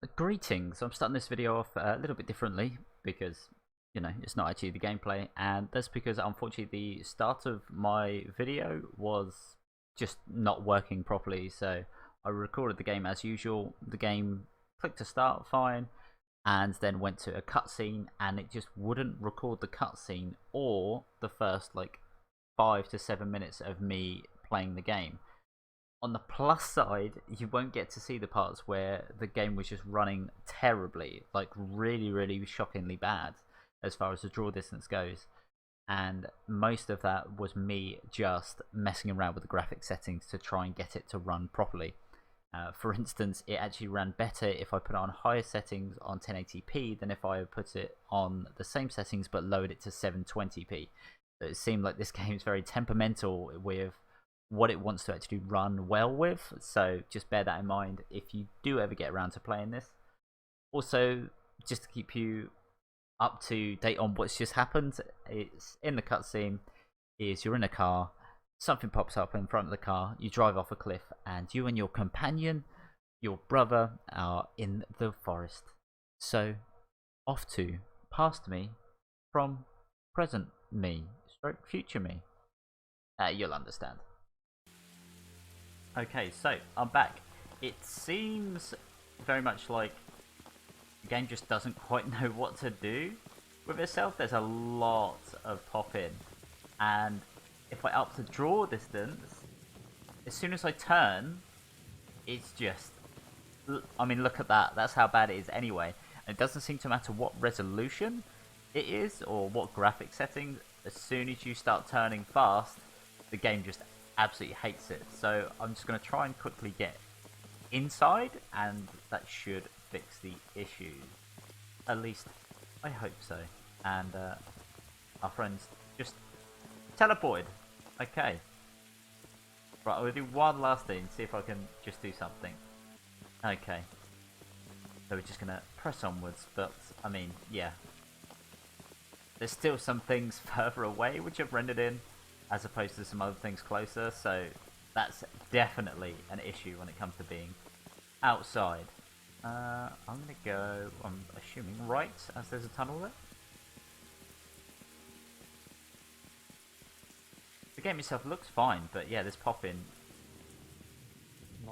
Greetings, I'm starting this video off a little bit differently because, you know, it's not actually the gameplay, and that's because unfortunately the start of my video was just not working properly. So I recorded the game as usual, the game clicked to start fine, and then went to a cutscene and it just wouldn't record the cutscene or the first like 5 to 7 minutes of me playing the game. On the plus side, you won't get to see the parts where the game was just running terribly, like really shockingly bad as far as the draw distance goes. And most of that was me just messing around with the graphic settings to try and get it to run properly. For instance, it actually ran better if I put it on higher settings on 1080p than if I put it on the same settings but lowered it to 720p. So it seemed like this game is very temperamental with what it wants to actually run well with, so just bear that in mind if you do ever get around to playing this. Also, just to keep you up to date on what's just happened, it's in the cutscene is you're in a car, something pops up in front of the car, you drive off a cliff, and you and your companion, your brother, are in the forest. So, off to past me from present me, stroke future me. You'll understand. Okay, so I'm back. It seems very much like the game just doesn't quite know what to do with itself. There's a lot of pop-in, and if I up the draw distance, as soon as I turn, it's just... I mean, look at that. That's how bad it is anyway. And it doesn't seem to matter what resolution it is or what graphic settings. As soon as you start turning fast, the game just absolutely hates it. So I'm just going to try and quickly get inside, and that should fix the issue. At least I hope so. And our friends just teleported. Okay. Right, I'll do one last thing, see if I can just do something. Okay. So we're just going to press onwards, but I mean, yeah. There's still some things further away which I've rendered in, as opposed to some other things closer, so that's definitely an issue when it comes to being outside. I'm gonna go, I'm assuming right, as there's a tunnel there. The game itself looks fine, but yeah, this pop-in,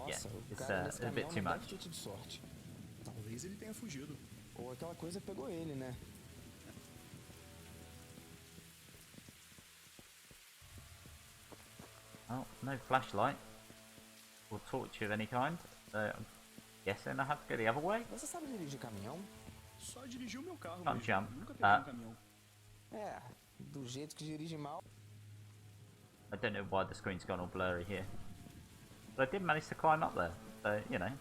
yeah, it's a bit too much. Talvez ele tenha fugido. Ou aquela coisa pegou ele, né? Oh, no flashlight or torch of any kind, so I'm guessing I have to go the other way. Você sabe dirigir caminhão? Só dirigiu meu carro Can't mesmo. jump. Nunca peguei caminhão. É, do jeito que dirige mal. I don't know why the screen's gone all blurry here, but I did manage to climb up there, so, you know.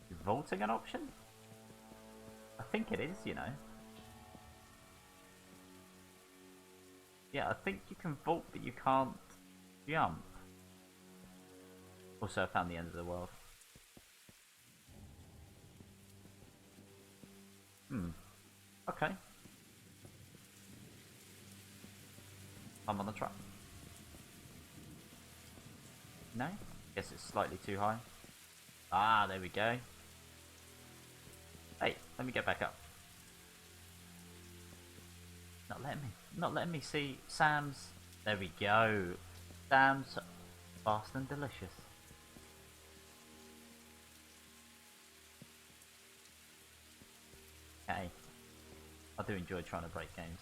Is vaulting an option? I think it is, you know. Yeah, I think you can vault, but you can't jump. Also, I found the end of the world. Okay. I'm on the track. No? Guess it's slightly too high. Ah, there we go. Hey, let me get back up. Not letting me see Sam's. There we go. Sam's fast and delicious. Okay. I do enjoy trying to break games.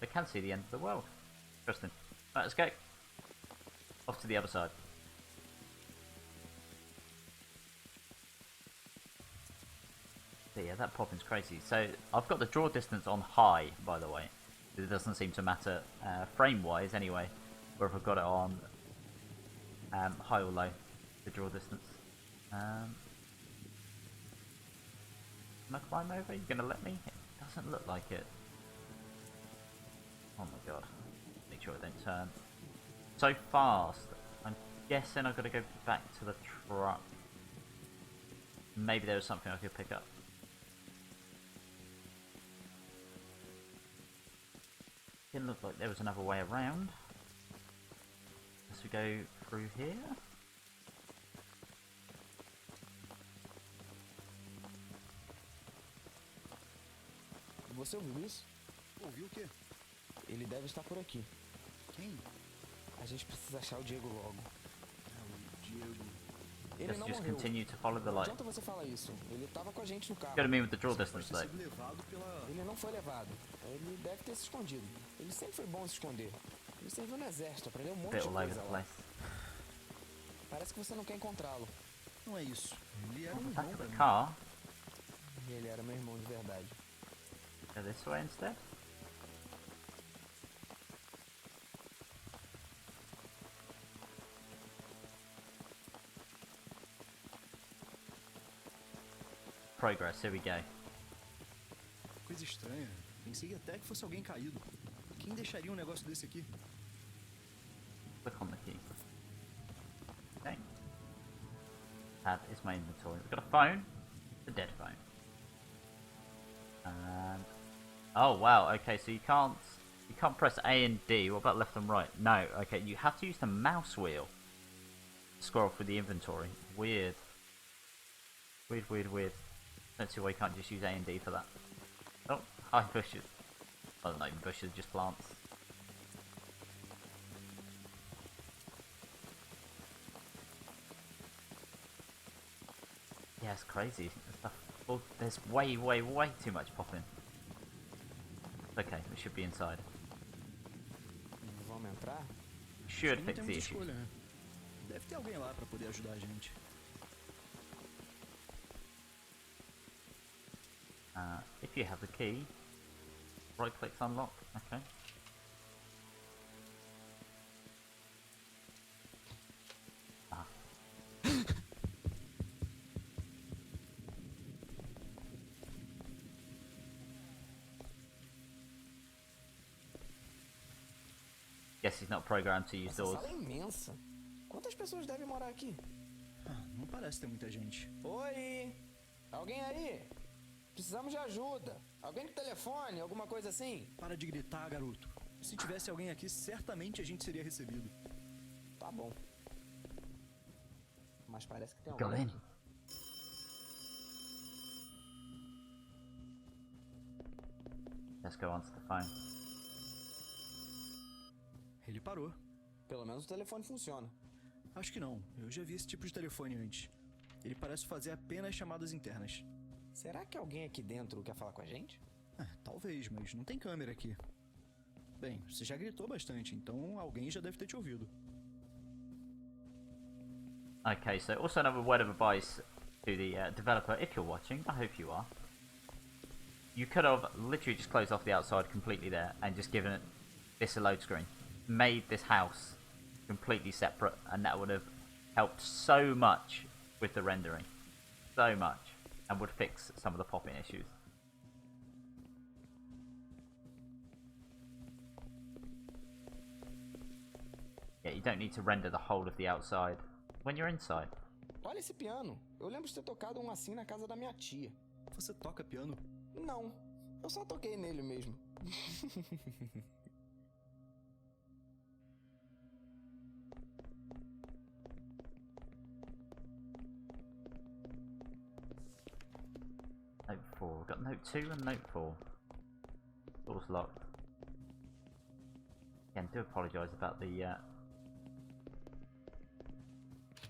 I can see the end of the world. Interesting. Right, let's go. Off to the other side. So yeah, that popping's crazy. So I've got the draw distance on high, by the way. It doesn't seem to matter frame-wise anyway, or if I've got it on high or low, the draw distance. Can I climb over? You gonna let me? It doesn't look like it. Oh my god. Make sure I don't turn. So fast. I'm guessing I've got to go back to the truck. Maybe there was something I could pick up. Didn't look like there was another way around. As we go through here. Você ouviu isso? Ouviu o quê? Ele deve estar por aqui. Quem? A gente precisa achar o Diego logo. O Diego. Ele não Just morreu. continue to follow the Não light. adianta você falar isso. Ele tava com a gente no carro. Gotta mean with the draw Pode distance ter though. sido levado pela... Ele não foi levado. Ele deve ter se escondido. Ele sempre foi bom se esconder. Ele serviu no exército, aprendeu um monte Bit de all over coisa the lá. place. Parece que você não quer encontrá-lo. Não é isso. Ele era um Back irmão to pra the mim. car. E ele era meu irmão de verdade. Go this way instead. Progress, here we go. Coisa estranha. Pensei até que fosse alguém caído. Quem deixaria um negócio desse aqui? Click on the key. Okay. That is my inventory. We've got a phone. A dead phone. And oh wow, okay, so you can't press A and D. What about left and right? No, okay, you have to use the mouse wheel to scroll through the inventory. Weird. Weird. Don't see why you can't just use A and D for that. Oh, hi bushes. Oh, not even bushes, just plants. Yeah, it's crazy. Well, there's way too much popping. Okay, we should be inside. Vamos entrar? Should Não fix tem the muita issue. escolha, né? Deve ter alguém lá pra poder ajudar a gente. If you have the key, right click to unlock. Okay. Ah. Guess he's not programmed to use Essa doors. sala é imensa. Quantas pessoas devem morar aqui? Não parece ter muita gente. Oi! Alguém aí? Precisamos de ajuda. Alguém com telefone, alguma coisa assim? Para de gritar, garoto. Se tivesse alguém aqui, certamente a gente seria recebido. Tá bom. Mas parece que tem Go alguém in. aqui. Let's go onto the phone. Ele parou. Pelo menos o telefone funciona. Acho que não. Eu já vi esse tipo de telefone antes. Ele parece fazer apenas chamadas internas. Será que alguém aqui dentro quer falar com a gente? Talvez, mas não tem câmera aqui. Bem, você já gritou bastante, então alguém já deve ter te ouvido. Okay, so also another word of advice to the developer, if you're watching, I hope you are. You could have literally just closed off the outside completely there and just given it this a load screen. Made this house completely separate, and that would have helped so much with the rendering. So much. And would fix some of the popping issues. Yeah, you don't need to render the whole of the outside when you're inside. Olha esse piano. Eu lembro de ter tocado um assim na casa da minha tia. Você toca piano? Não, eu só toquei nele mesmo. Note 4. We've got note 2 and note 4. Door's locked. Again, do apologise about the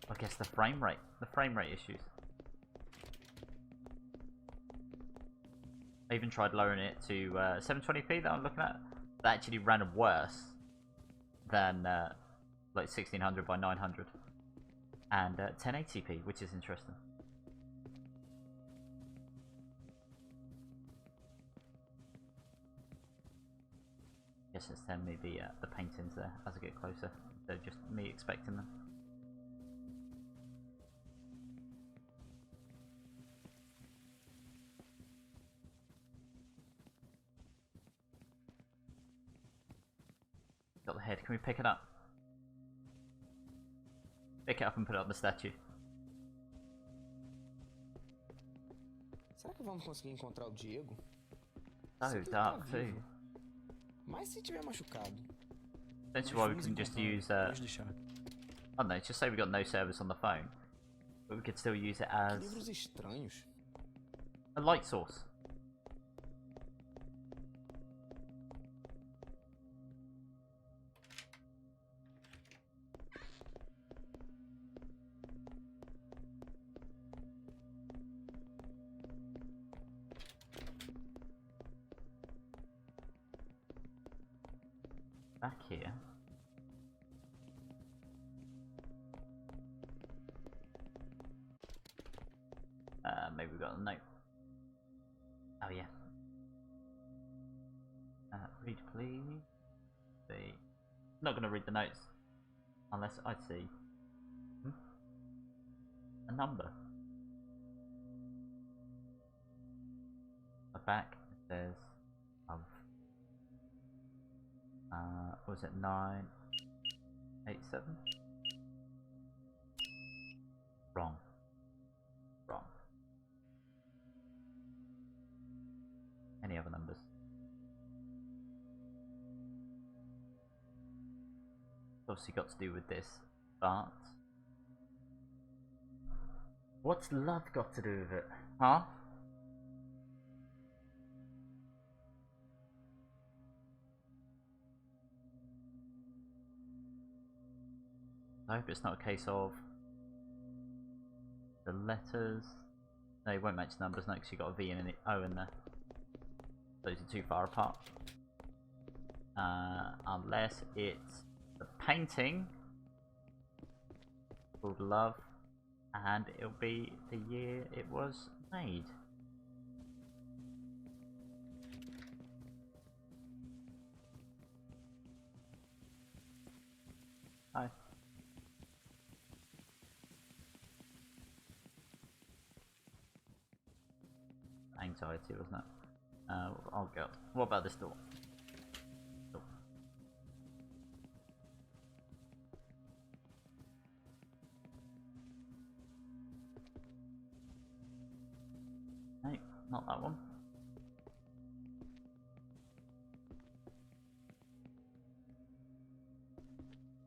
I guess the frame rate issues. I even tried lowering it to 720p that I'm looking at. That actually ran worse than like 1600 by 900 and 1080p, which is interesting. Guess it's telling me the paintings there as I get closer. They're just me expecting them. Got the head. Can we pick it up? Pick it up and put it on the statue. Será que vamos conseguir encontrar o Diego? So Se ele tá dark too. vivo. Mas se tiver machucado? Don't see why we can just use Pode deixar. I don't know, just say we got no service on the phone. But we could still use it Que as livros estranhos. a light source. back here. Maybe we've got a note. Oh yeah. Read please. See. Not going to read the notes unless I see a number. The back says what was it, 987? Wrong. Wrong. Any other numbers? Obviously got to do with this, but what's love got to do with it? Huh? I hope it's not a case of the letters. No, you won't match numbers, no, because you got a V and an O in there. Those are too far apart. Unless it's the painting called Love, and it'll be the year it was made. Hi. Anxiety, wasn't it? Oh god. What about this door? Oh. No, not that one.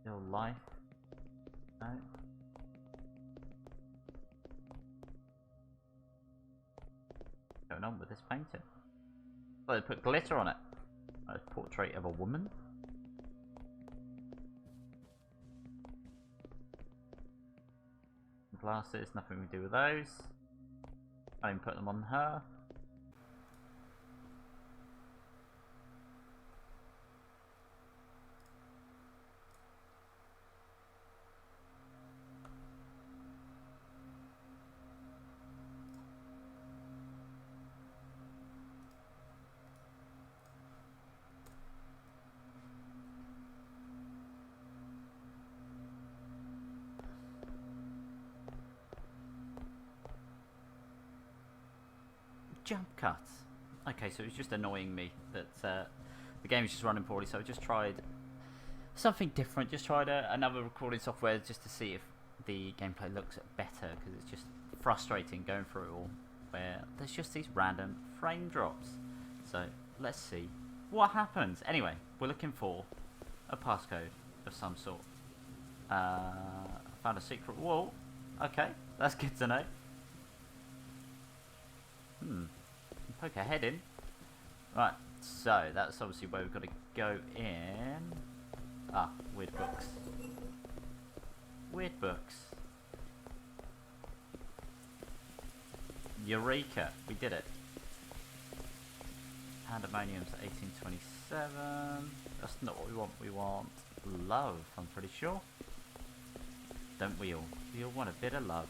Still life. No. What's going on with this painting? Oh, they put glitter on it. A portrait of a woman. Glasses, nothing we do with those. I didn't put them on her. Jump cuts. Okay, so it was just annoying me that the game was just running poorly, so I just tried something different. Just tried another recording software just to see if the gameplay looks better, because it's just frustrating going through it all, where there's just these random frame drops. So let's see what happens. Anyway, we're looking for a passcode of some sort. Found a secret wall. Okay, that's good to know. Poke our head in. Right, so that's obviously where we've got to go in. Ah, weird books. Weird books. Eureka! We did it. Pandemonium's 1827. That's not what we want. We want love, I'm pretty sure. Don't we all? We all want a bit of love.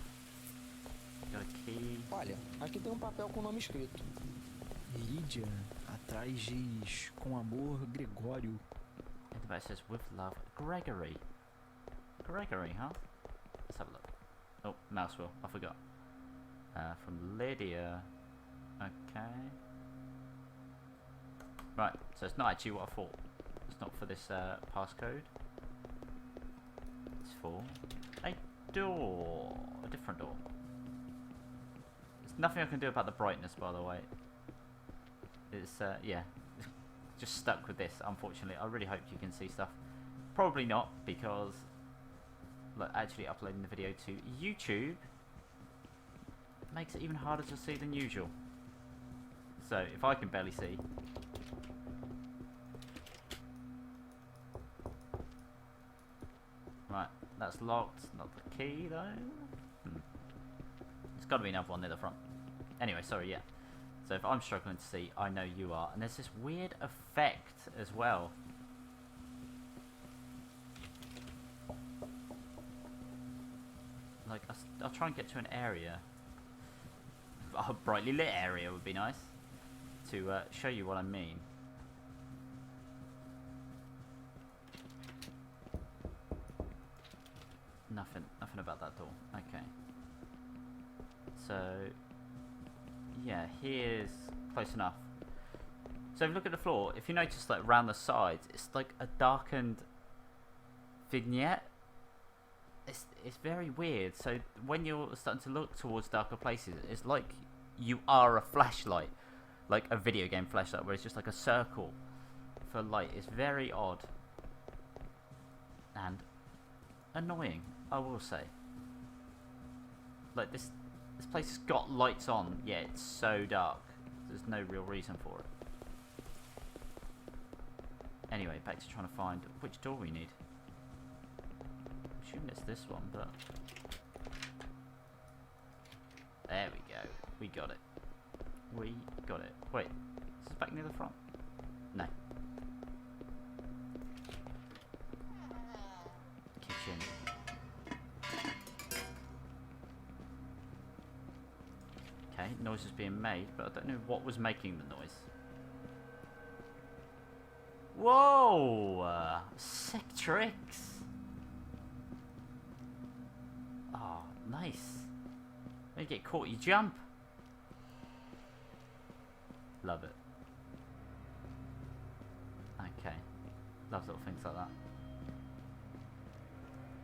Got a key. Olha, aqui tem papel com o nome escrito. Lídia, atrás diz com amor Gregório. And the back says with love Gregory. Gregory, huh? Let's have a look. Oh, mouse wheel. I forgot. From Lydia. Okay. Right, so it's not actually what I thought. It's not for this passcode. It's for a door. A different door. There's nothing I can do about the brightness, by the way. It's, yeah, just stuck with this, unfortunately. I really hope you can see stuff. Probably not, because look, actually uploading the video to YouTube makes it even harder to see than usual. So, if I can barely see. Right, that's locked. Not the key, though. There's got to be another one near the front. Anyway, sorry, yeah. So if I'm struggling to see, I know you are. And there's this weird effect as well. Like, I'll try and get to an area. A brightly lit area would be nice. To show you what I mean. Nothing about that door. Okay. So, yeah, here's close enough. So if you look at the floor, if you notice, like, around the sides, it's like a darkened vignette. It's very weird. So when you're starting to look towards darker places, it's like you are a flashlight, like a video game flashlight, where it's just like a circle for light. It's very odd and annoying, I will say. Like, this place has got lights on, yet it's so dark. There's no real reason for it. Anyway, back to trying to find which door we need. I'm assuming it's this one, but... There we go. We got it. We got it. Wait, is this back near the front? No. Kitchen. Okay, noise is being made, but I don't know what was making the noise. Whoa! Sick tricks! Oh, nice. When you get caught, you jump. Love it. Okay. Love little things like that.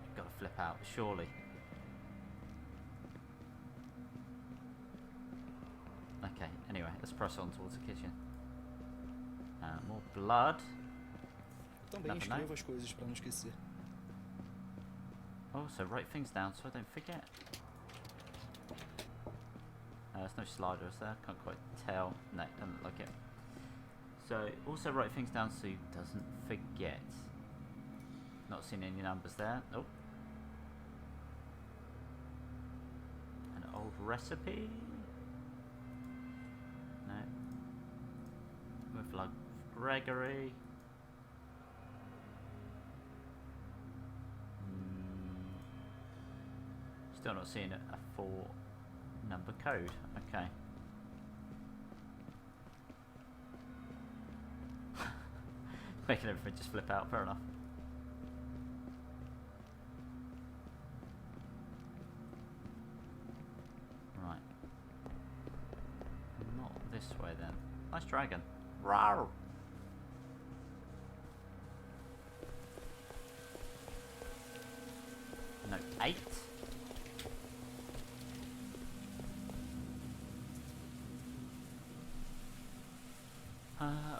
You've got to flip out, surely. Okay, anyway, let's press on towards the kitchen. More blood. Também Nothing escreva now. as coisas para não esquecer. Also, write things down so I don't forget. There's no sliders there, can't quite tell. No, doesn't look like it. So, also write things down so he doesn't forget. Not seeing any numbers there. Nope. An old recipe? No. With like Gregory. Still not seeing a 4-number code. Okay. Making everything just flip out. Fair enough. Right. Not this way then. Nice dragon. Rawr! No, 8.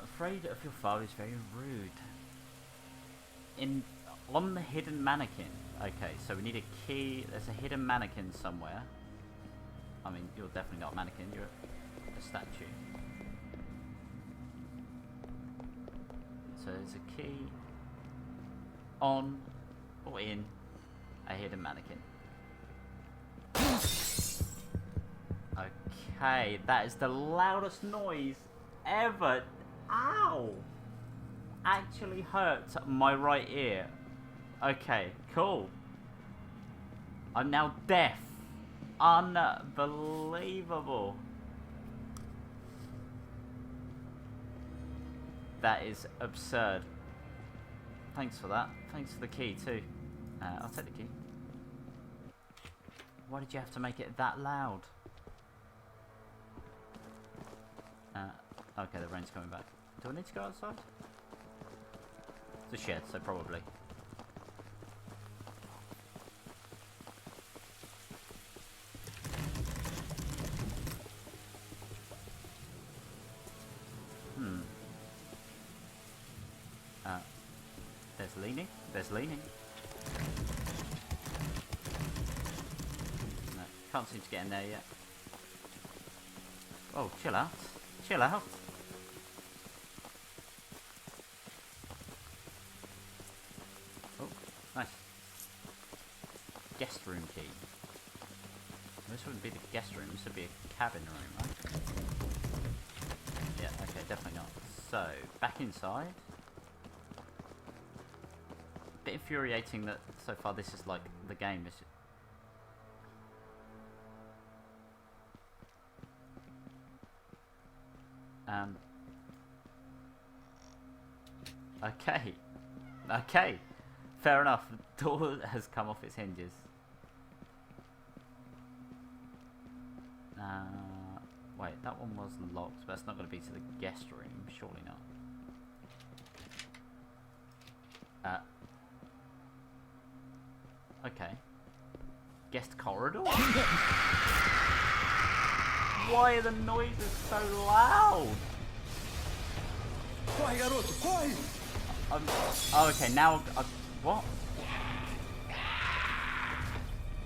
Afraid of your father is very rude. On the hidden mannequin. Okay, so we need a key. There's a hidden mannequin somewhere. I mean, you're definitely not a mannequin. You're a statue. So there's a key on or in a hidden mannequin. Okay, that is the loudest noise ever. Ow! Actually hurt my right ear. Okay, cool. I'm now deaf. Unbelievable. That is absurd. Thanks for that. Thanks for the key too. I'll take the key. Why did you have to make it that loud? Okay, the rain's coming back. Do I need to go outside? It's a shed, so probably. There's leaning. There's leaning. No, can't seem to get in there yet. Oh, chill out. Chill out. Oh, nice. Guest room key. This wouldn't be the guest room, this would be a cabin room, right? Yeah, okay, definitely not. So, back inside. Bit infuriating that so far this is like the game. And okay, okay, fair enough. The door has come off its hinges. Wait, that one was locked, but that's not going to be to the guest room, surely not. Okay. Guest corridor? Why are the noises so loud? Corre, garoto, corre! Oh, okay, now... what?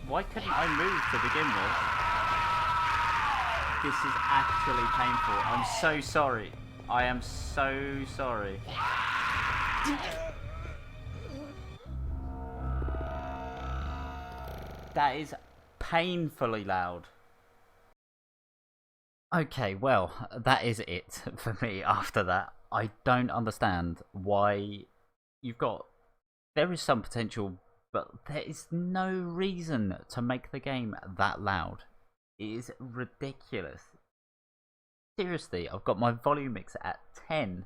Why couldn't I move to begin with? This is actually painful. I'm so sorry. I am so sorry. That is painfully loud. Okay, well, that is it for me after that. I don't understand why you've got... There is some potential, but there is no reason to make the game that loud. It is ridiculous. Seriously, I've got my volume mix at 10,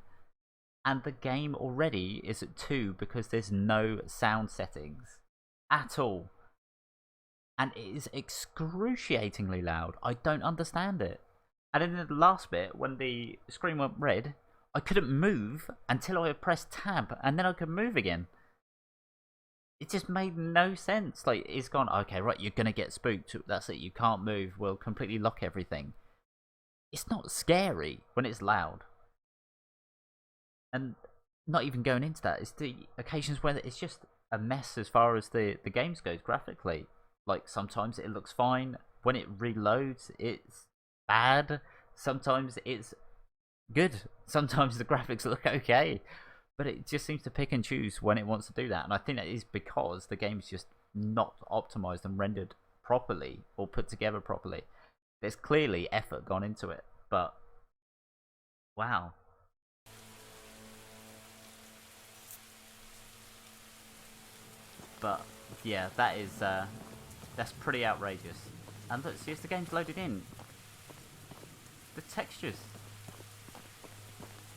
and the game already is at 2 because there's no sound settings at all. And it is excruciatingly loud. I don't understand it. And then in the last bit, when the screen went red, I couldn't move until I pressed tab, and then I could move again. It just made no sense. Like, it's gone, okay, right, you're gonna get spooked. That's it, you can't move. We'll completely lock everything. It's not scary when it's loud. And not even going into that, it's the occasions where it's just a mess as far as the games goes graphically. Like, sometimes it looks fine. When it reloads, it's bad. Sometimes it's good. Sometimes the graphics look okay. But it just seems to pick and choose when it wants to do that. And I think that is because the game's just not optimized and rendered properly or put together properly. There's clearly effort gone into it. But, wow. But, yeah, that is... that's pretty outrageous. And look, see, as the game's loaded in, the textures.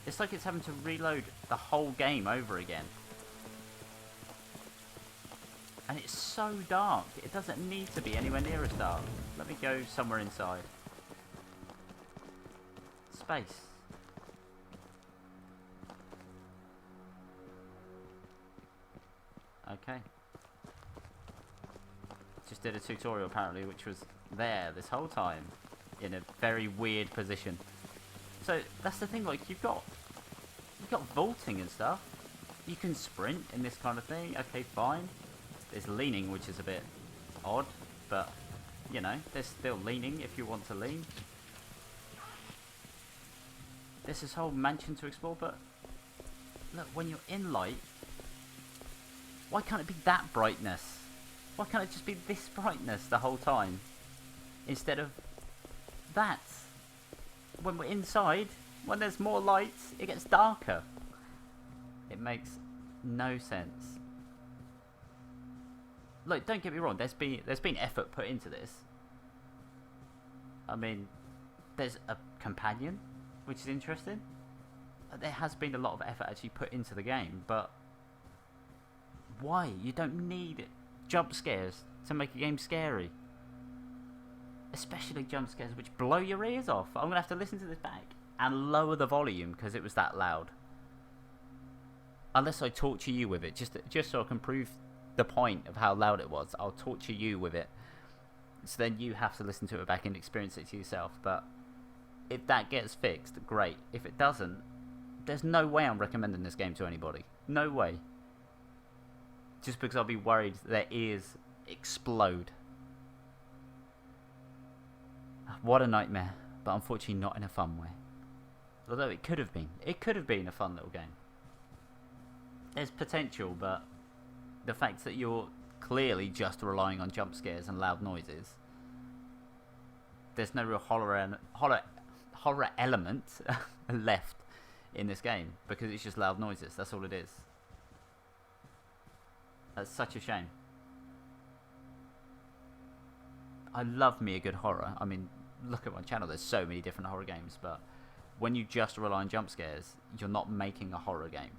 It's like it's having to reload the whole game over again. And it's so dark. It doesn't need to be anywhere near as dark. Let me go somewhere inside. Space. Okay. Just did a tutorial apparently, which was there this whole time in a very weird position. So that's the thing, like you've got vaulting and stuff. You can sprint in this kind of thing. Okay, fine. There's leaning, which is a bit odd, but you know, there's still leaning if you want to lean. There's this whole mansion to explore, but look, when you're in light, why can't it be that brightness? Why can't it just be this brightness the whole time? Instead of that. When we're inside, when there's more lights, it gets darker. It makes no sense. Look, don't get me wrong, there's been effort put into this. I mean, there's a companion, which is interesting. There has been a lot of effort actually put into the game, but why? You don't need jump scares to make a game scary. Especially jump scares which blow your ears off. I'm going to have to listen to this back and lower the volume because it was that loud. Unless I torture you with it, just so I can prove the point of how loud it was. I'll torture you with it. So then you have to listen to it back and experience it to yourself. But if that gets fixed, great. If it doesn't, there's no way I'm recommending this game to anybody. No way. Just because I'll be worried their ears explode. What a nightmare, but unfortunately not in a fun way. Although it could have been. It could have been a fun little game. There's potential, but the fact that you're clearly just relying on jump scares and loud noises, there's no real horror element left in this game because it's just loud noises. That's all it is. That's such a shame. I love me a good horror. I mean, look at my channel. There's so many different horror games, but when you just rely on jump scares, you're not making a horror game.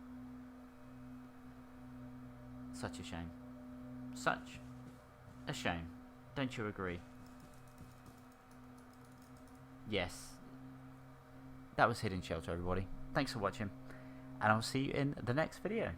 Such a shame. Such a shame. Don't you agree? Yes. That was Hidden Shelter, everybody. Thanks for watching, and I'll see you in the next video.